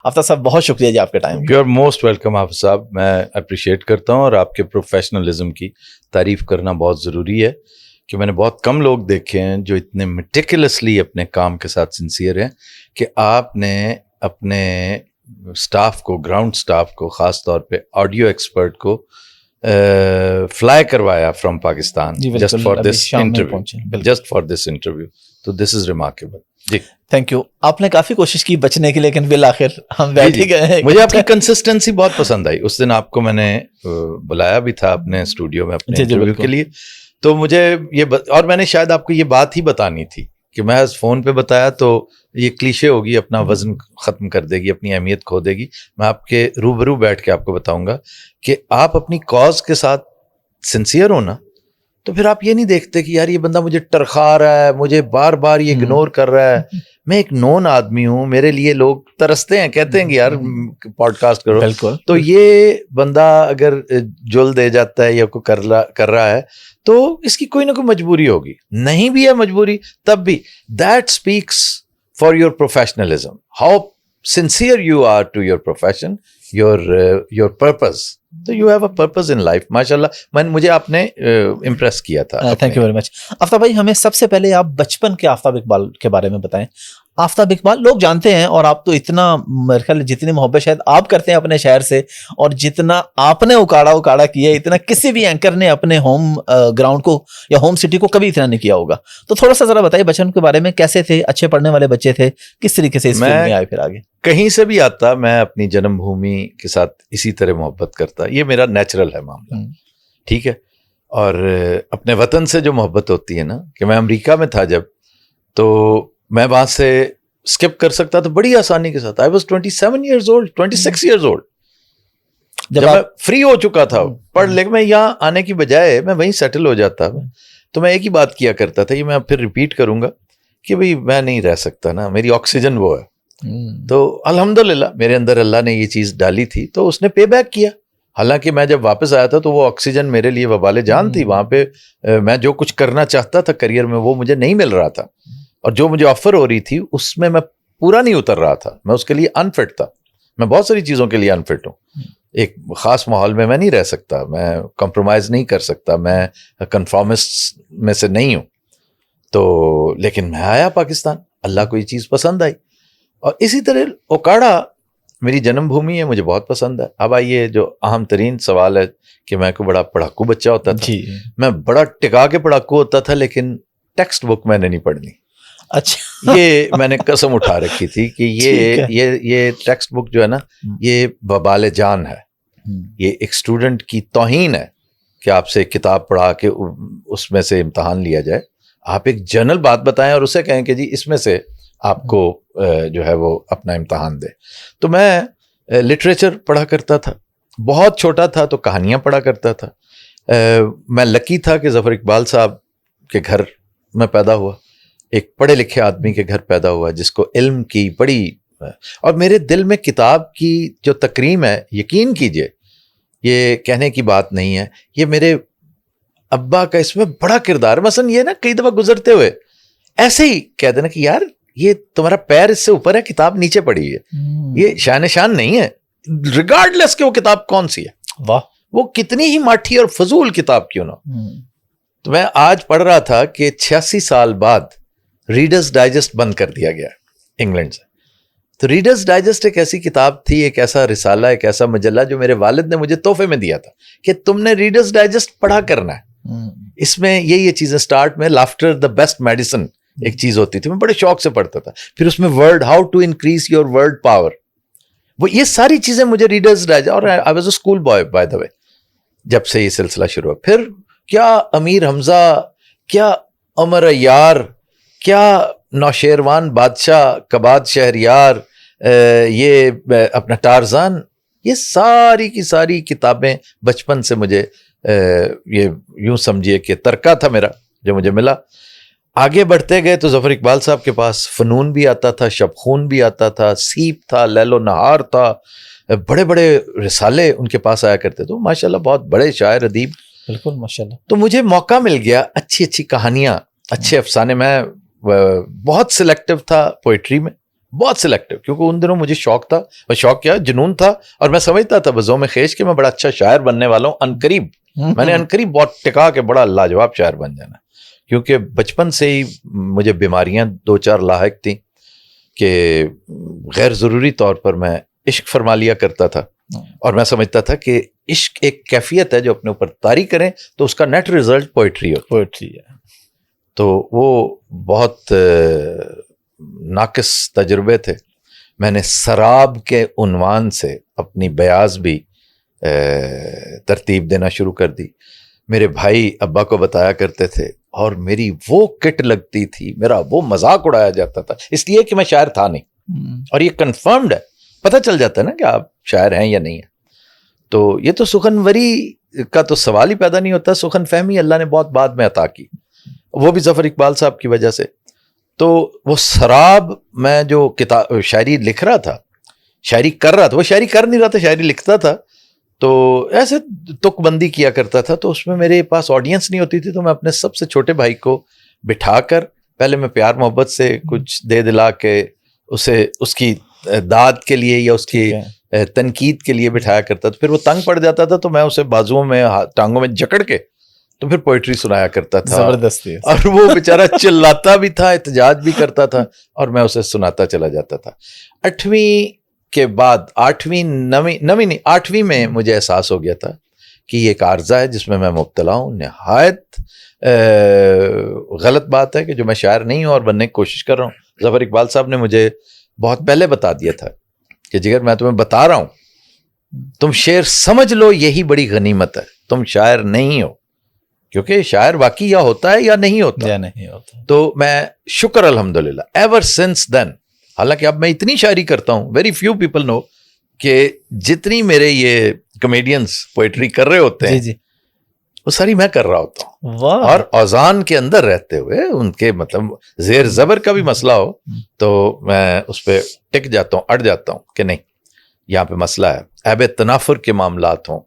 آفتاب صاحب بہت شکریہ جی آپ کے time. You are most welcome حافظ صاحب. میں اپریشیٹ کرتا ہوں اور آپ کے پروفیشنلزم کی تعریف کرنا بہت ضروری ہے کہ میں نے بہت کم لوگ دیکھے ہیں جو اتنے میٹیکولسلی اپنے کام کے ساتھ سنسیئر ہیں کہ آپ نے اپنے سٹاف کو، گراؤنڈ سٹاف کو، خاص طور پہ آڈیو ایکسپرٹ کو فلائی کروایا from Pakistan just for this interview, just for this interview. تو دس از ریمارکیبل. جی تھینک یو. آپ نے کافی کوشش کی بچنے کی لیکن بالآخر ہم بیٹھ ہی گئے ہیں. مجھے آپ کی کنسسٹنسی بہت پسند آئی. اس دن آپ کو میں نے بلایا بھی تھا اپنے اسٹوڈیو میں اپنے انٹرویو کے لیے. تو مجھے یہ اور میں نے شاید آپ کو یہ بات ہی بتانی تھی کہ میں فون پہ بتایا تو یہ کلیشے ہوگی، اپنا وزن ختم کر دے گی، اپنی اہمیت کھو دے گی. میں آپ کے روبرو بیٹھ کے آپ کو بتاؤں گا کہ آپ اپنی کاز کے ساتھ سنسیئر ہو نا، تو پھر آپ یہ نہیں دیکھتے کہ یار یہ بندہ مجھے ٹرخا رہا ہے، مجھے بار بار یہ اگنور کر رہا ہے. میں ایک نون آدمی ہوں، میرے لیے لوگ ترستے ہیں، کہتے ہیں کہ یار پوڈ کاسٹ کرو. تو یہ بندہ اگر جل دے جاتا ہے یا کوئی کر رہا ہے تو اس کی کوئی نہ کوئی مجبوری ہوگی. نہیں بھی ہے مجبوری تب بھی that speaks for your professionalism, how sincere you are to your profession, your purpose. So you have a purpose in life. ماشاءاللہ مجھے آپ نے امپریس کیا تھا. Thank you very much. Aftab بھائی ہمیں سب سے پہلے آپ بچپن کے آفتاب اقبال کے بارے میں بتائیں. آفتاب اقبال لوگ جانتے ہیں اور آپ تو اتنا میرے خیال جتنی محبت شاید آپ کرتے ہیں اپنے شہر سے اور جتنا آپ نے اکاڑا کیا اتنا کسی بھی اینکر نے اپنے ہوم گراؤنڈ کو یا ہوم سٹی کو کبھی اتنا نہیں کیا ہوگا. تو تھوڑا سا ذرا بتائیے بچپن کے بارے میں، کیسے تھے، اچھے پڑھنے والے بچے تھے، کس طریقے سے اس فیلڈ میں آئے پھر آگے؟ کہیں سے بھی آتا میں اپنی جنم بھومی کے ساتھ اسی طرح محبت کرتا. یہ میرا نیچرل ہے معاملہ، ٹھیک ہے. اور اپنے وطن سے جو محبت ہوتی ہے نا، کہ میں امریکہ میں تھا جب، تو میں وہاں سے اسکپ کر سکتا تھا بڑی آسانی کے ساتھ. I was 27 years old, 26 years old. جب میں فری ہو چکا تھا پڑھ لے کے، میں یہاں آنے کی بجائے میں وہیں سیٹل ہو جاتا. تو میں ایک ہی بات کیا کرتا تھا، یہ میں پھر ریپیٹ کروں گا کہ بھئی میں نہیں رہ سکتا نا، میری آکسیجن وہ ہے. تو الحمدللہ میرے اندر اللہ نے یہ چیز ڈالی تھی تو اس نے پے بیک کیا. حالانکہ میں جب واپس آیا تھا تو وہ آکسیجن میرے لیے وبال جان تھی. وہاں پہ میں جو کچھ کرنا چاہتا تھا کریئر میں وہ مجھے نہیں مل رہا تھا، اور جو مجھے آفر ہو رہی تھی اس میں پورا نہیں اتر رہا تھا. میں اس کے لیے انفٹ تھا. میں بہت ساری چیزوں کے لیے انفٹ ہوں. ایک خاص ماحول میں نہیں رہ سکتا، میں کمپرومائز نہیں کر سکتا، میں کنفارمسٹ میں سے نہیں ہوں. تو لیکن میں آیا پاکستان، اللہ کو یہ چیز پسند آئی. اور اسی طرح اوکاڑا میری جنم بھومی ہے، مجھے بہت پسند ہے. اب آئیے جو اہم ترین سوال ہے کہ میں کوئی بڑا پڑھاکو بچہ ہوتا تھا. میں بڑا ٹکا کے پڑھاکو ہوتا تھا، لیکن ٹیکسٹ بک میں نے نہیں پڑھنی. اچھا، یہ میں نے قسم اٹھا رکھی تھی کہ یہ ٹیکسٹ بک جو ہے نا یہ وبال جان ہے. یہ ایک اسٹوڈنٹ کی توہین ہے کہ آپ سے کتاب پڑھا کے اس میں سے امتحان لیا جائے. آپ ایک جنرل بات بتائیں اور اسے کہیں کہ جی اس میں سے آپ کو جو ہے وہ اپنا امتحان دے. تو میں لٹریچر پڑھا کرتا تھا، بہت چھوٹا تھا تو کہانیاں پڑھا کرتا تھا. میں لکی تھا کہ ظفر اقبال صاحب کے گھر میں پیدا ہوا، ایک پڑھے لکھے آدمی کے گھر پیدا ہوا جس کو علم کی بڑی، اور میرے دل میں کتاب کی جو تکریم ہے، یقین کیجئے یہ کہنے کی بات نہیں ہے، یہ میرے ابا کا اس میں بڑا کردار ہے. مثلا یہ نا کئی دفعہ گزرتے ہوئے ایسے ہی کہہ دینا کہ یار یہ تمہارا پیر اس سے اوپر ہے، کتاب نیچے پڑی ہے. یہ شان شان نہیں ہے، ریگارڈلیس کہ وہ کتاب کون سی ہے، واہ وہ کتنی ہی ماٹھی اور فضول کتاب کیوں نہ. تو میں آج پڑھ رہا تھا کہ 86 سال بعد ریڈرز ڈائجسٹ بند کر دیا گیا انگلینڈ سے. تو ریڈرز ڈائجسٹ ایک ایسی کتاب تھی، ایک ایسا رسالہ، ایک ایسا مجلہ جو میرے والد نے مجھے تحفے میں دیا تھا کہ تم نے ریڈرز ڈائجسٹ پڑھا کرنا ہے. اس میں یہ چیزیں اسٹارٹ میں لافٹر دا بیسٹ میڈیسن ایک چیز ہوتی تھی، میں بڑے شوق سے پڑھتا تھا. پھر اس میں word, how to increase your word power, وہ یہ ساری چیزیں مجھے ریڈرز ڈائجسٹ. اور I was a school boy by the way جب سے یہ سلسلہ شروع ہوا. پھر کیا امیر حمزہ، کیا عمر یار، کیا نوشیروان بادشاہ، کباد شہریار، یہ اپنا ٹارزان، یہ ساری کی ساری کتابیں بچپن سے مجھے یہ یوں سمجھیے کہ ترکہ تھا میرا جو مجھے ملا. آگے بڑھتے گئے تو ظفر اقبال صاحب کے پاس فنون بھی آتا تھا، شب خون بھی آتا تھا، سیپ تھا، لیل و نہار تھا، بڑے بڑے رسالے ان کے پاس آیا کرتے. تو ماشاءاللہ بہت بڑے شاعر ادیب. بالکل ماشاءاللہ. تو مجھے موقع مل گیا اچھی اچھی کہانیاں، اچھے افسانے. میں بہت سلیکٹو تھا پوئٹری میں، بہت سلیکٹو, کیونکہ ان دنوں مجھے شوق تھا, اور شوق کیا جنون تھا, اور میں سمجھتا تھا بزوم خیش کہ میں بڑا اچھا شاعر بننے والا ہوں عنقریب. میں نے عنقریب بہت ٹکا کے بڑا لاجواب شاعر بن جانا, کیونکہ بچپن سے ہی مجھے بیماریاں 2-4 لاحق تھیں کہ غیر ضروری طور پر میں عشق فرما لیا کرتا تھا, اور میں سمجھتا تھا کہ عشق ایک کیفیت ہے جو اپنے اوپر طاری کریں تو اس کا نیٹ ریزلٹ پوئٹری ہو. پوئٹری ہے. تو وہ بہت ناقص تجربے تھے. میں نے سراب کے عنوان سے اپنی بیاض بھی ترتیب دینا شروع کر دی. میرے بھائی ابا کو بتایا کرتے تھے, اور میری وہ کٹ لگتی تھی, میرا وہ مذاق اڑایا جاتا تھا, اس لیے کہ میں شاعر تھا نہیں. اور یہ کنفرمڈ ہے, پتہ چل جاتا ہے نا کہ آپ شاعر ہیں یا نہیں ہیں. تو یہ تو سخنوری کا تو سوال ہی پیدا نہیں ہوتا. سخن فہمی اللہ نے بہت بعد میں عطا کی, وہ بھی ظفر اقبال صاحب کی وجہ سے. تو وہ سراب میں جو کتاب شاعری لکھ رہا تھا, شاعری کر رہا تھا, وہ شاعری کر نہیں رہا تھا, شاعری لکھتا تھا, تو ایسے تک بندی کیا کرتا تھا. تو اس میں میرے پاس آڈینس نہیں ہوتی تھی, تو میں اپنے سب سے چھوٹے بھائی کو بٹھا کر پہلے میں پیار محبت سے کچھ دے دلا کے اسے اس کی داد کے لیے یا اس کی تنقید کے لیے بٹھایا کرتا تھا. پھر وہ تنگ پڑ جاتا تھا تو میں اسے بازوؤں میں ٹانگوں میں جکڑ کے تو پھر پوئٹری سنایا کرتا تھا. زبردستی. اور وہ بیچارہ چلاتا بھی تھا, احتجاج بھی کرتا تھا, اور میں اسے سناتا چلا جاتا تھا. 8ویں کے بعد 8ویں میں مجھے احساس ہو گیا تھا کہ یہ ایک عارضہ ہے جس میں میں مبتلا ہوں. نہایت غلط بات ہے کہ جو میں شاعر نہیں ہوں اور بننے کی کوشش کر رہا ہوں. ظفر اقبال صاحب نے مجھے بہت پہلے بتا دیا تھا کہ جگر میں تمہیں بتا رہا ہوں, تم شعر سمجھ لو, یہی بڑی غنیمت ہے, تم شاعر نہیں ہو. کیونکہ شاعر واقعی یا ہوتا ہے یا نہیں ہوتا. تو میں شکر الحمدللہ ایور سنس دین, حالانکہ اب میں اتنی شاعری کرتا ہوں, ویری فیو پیپل نو کہ جتنی میرے یہ کمیڈینز پوئٹری کر رہے ہوتے ہیں وہ ساری میں کر رہا ہوتا ہوں. اور اوزان کے اندر رہتے ہوئے ان کے مطلب زیر زبر کا بھی مسئلہ ہو تو میں اس پہ ٹک جاتا ہوں, اڑ جاتا ہوں کہ نہیں یہاں پہ مسئلہ ہے. عیب تنافر کے معاملات ہوں,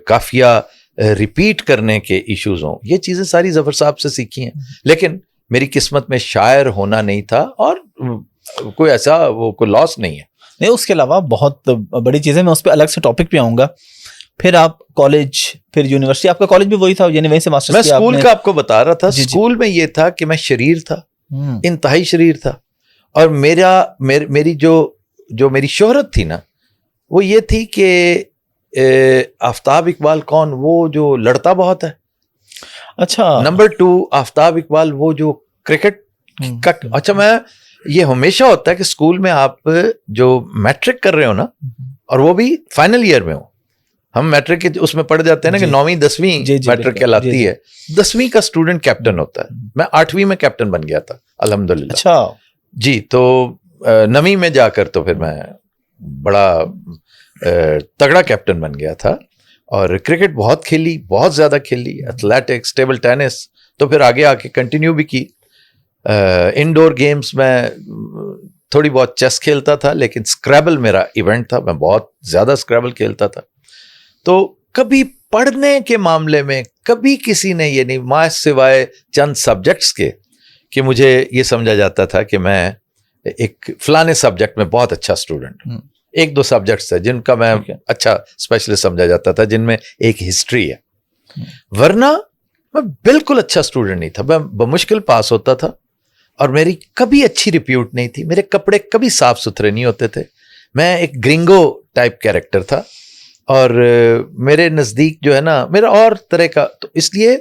قافیہ ریپیٹ کرنے کے ایشوز ہوں, یہ چیزیں ساری ظفر صاحب سے سیکھی ہیں. لیکن میری قسمت میں شاعر ہونا نہیں تھا, اور کوئی ایسا وہ کوئی لاس نہیں ہے. نہیں, اس کے علاوہ بہت بڑی چیزیں, میں اس پہ الگ سے ٹاپک پہ آؤں گا. پھر آپ کالج, پھر یونیورسٹی, آپ کا کالج بھی وہی تھا یعنی وہیں سے ماسٹر میں اسکول کا آپ کو بتا رہا تھا. اسکول میں یہ تھا کہ میں شریر تھا, انتہائی شریر تھا. اور میری جو میری شہرت تھی نا وہ یہ تھی کہ آفتاب اقبال کون, وہ جو لڑتا بہت ہے. اچھا. نمبر 2 آفتاب اقبال وہ جو کرکٹ کا. اچھا, میں یہ ہمیشہ ہوتا ہے کہ اسکول میں آپ جو میٹرک کر رہے ہو نا, اور وہ بھی فائنل ایئر میں ہو, ہم میٹرک کے اس میں پڑھ جاتے ہیں نا کہ 9ویں 10ویں میٹرک کہلاتی ہے, 10ویں کا اسٹوڈنٹ کیپٹن ہوتا ہے. میں 8ویں میں کیپٹن بن گیا تھا الحمدللہ. اچھا جی. تو 9ویں میں جا کر تو پھر میں بڑا تگڑا کیپٹن بن گیا تھا, اور کرکٹ بہت کھیلی, بہت زیادہ کھیلی, ایتھلیٹکس, ٹیبل ٹینس, تو پھر آگے آ کے کنٹینیو بھی کی. انڈور گیمز میں تھوڑی بہت چیس کھیلتا تھا, لیکن اسکریبل میرا ایونٹ تھا, میں بہت زیادہ اسکریبل کھیلتا تھا. تو کبھی پڑھنے کے معاملے میں کبھی کسی نے یہ نہیں, ماں سوائے چند سبجیکٹس کے, کہ مجھے یہ سمجھا جاتا تھا کہ میں ایک فلانے سبجیکٹ میں بہت اچھا اسٹوڈنٹ ہوں. 1-2 سبجیکٹس ہیں جن کا میں اچھا اسپیشلسٹ سمجھا جاتا تھا, جن میں ایک ہسٹری ہے. ورنہ میں بالکل اچھا اسٹوڈنٹ نہیں تھا, میں بمشکل پاس ہوتا تھا, اور میری کبھی اچھی ریپیوٹ نہیں تھی, میرے کپڑے کبھی صاف ستھرے نہیں ہوتے تھے, میں ایک گرنگو ٹائپ کیریکٹر تھا, اور میرے نزدیک جو ہے نا میرا اور طرح کا. تو اس لیے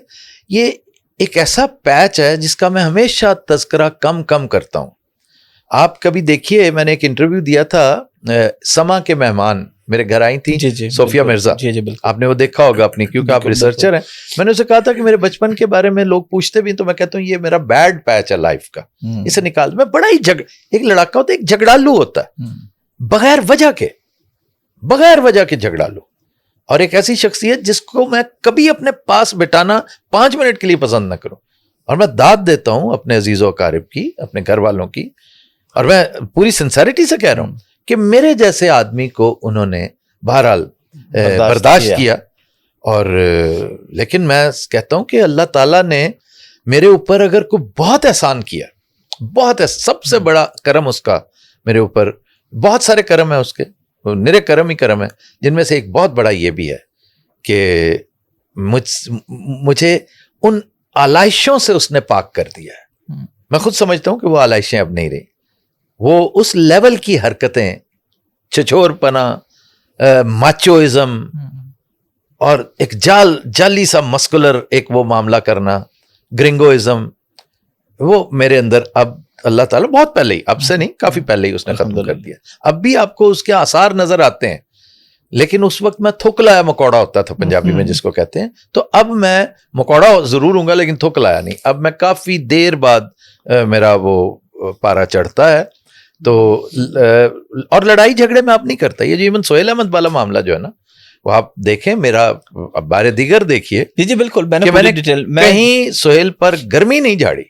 یہ ایک ایسا پیچ ہے جس کا میں ہمیشہ تذکرہ کم کرتا ہوں. آپ کبھی دیکھیے, میں نے ایک انٹرویو دیا تھا, سما کے مہمان میرے گھر آئی تھیں, صوفیہ مرزا. آپ نے وہ دیکھا ہوگا اپنی, کیونکہ آپ ریسرچر ہیں. میں نے اسے کہا تھا کہ میرے بچپن کے بارے میں لوگ پوچھتے بھی, تو میں کہتا ہوں یہ میرا بیڈ پیچ ہے لائف کا, اسے نکال. میں بڑا ہی ایک لڑاکا ہوتا ہے, ایک جھگڑالو ہوتا ہے, بغیر وجہ کے جھگڑالو, اور ایک ایسی شخصیت جس کو میں کبھی اپنے پاس بٹانا 5 منٹ کے لیے پسند نہ کروں. اور میں داد دیتا ہوں اپنے عزیز و اقارب کی, اپنے گھر والوں کی, اور میں پوری سنسیریٹی سے کہہ رہا ہوں کہ میرے جیسے آدمی کو انہوں نے بہرحال برداشت کیا. اور لیکن میں کہتا ہوں کہ اللہ تعالیٰ نے میرے اوپر اگر کوئی بہت احسان کیا, سب سے بڑا کرم اس کا میرے اوپر بہت سارے کرم ہیں اس کے، نرے کرم ہی کرم ہے، جن میں سے ایک بہت بڑا یہ بھی ہے کہ مجھے ان آلائشوں سے اس نے پاک کر دیا ہے. میں خود سمجھتا ہوں کہ وہ آلائشیں اب نہیں رہی، وہ اس لیول کی حرکتیں، چھچور پنا، ماچوازم اور ایک جعلی سا مسکولر ایک وہ معاملہ کرنا، گرنگوازم، وہ میرے اندر اب اللہ تعالیٰ بہت پہلے ہی، اب سے نہیں کافی پہلے ہی اس نے ختم کر دیا. اب بھی آپ کو اس کے آثار نظر آتے ہیں، لیکن اس وقت میں تھوک لایا مکوڑا ہوتا تھا پنجابی میں جس کو کہتے ہیں، تو اب میں مکوڑا ضرور ہوں گا لیکن تھوک لایا نہیں. اب میں کافی دیر بعد میرا وہ پارا چڑھتا ہے. تو اور لڑائی جھگڑے میں آپ نہیں کرتا. یہ جو ایون سہیل احمد والا معاملہ جو ہے نا، وہ آپ دیکھیں، میرا بارے دیگر دیکھیے. جی بالکل، میں نے کہیں سہیل پر گرمی نہیں جھاڑی.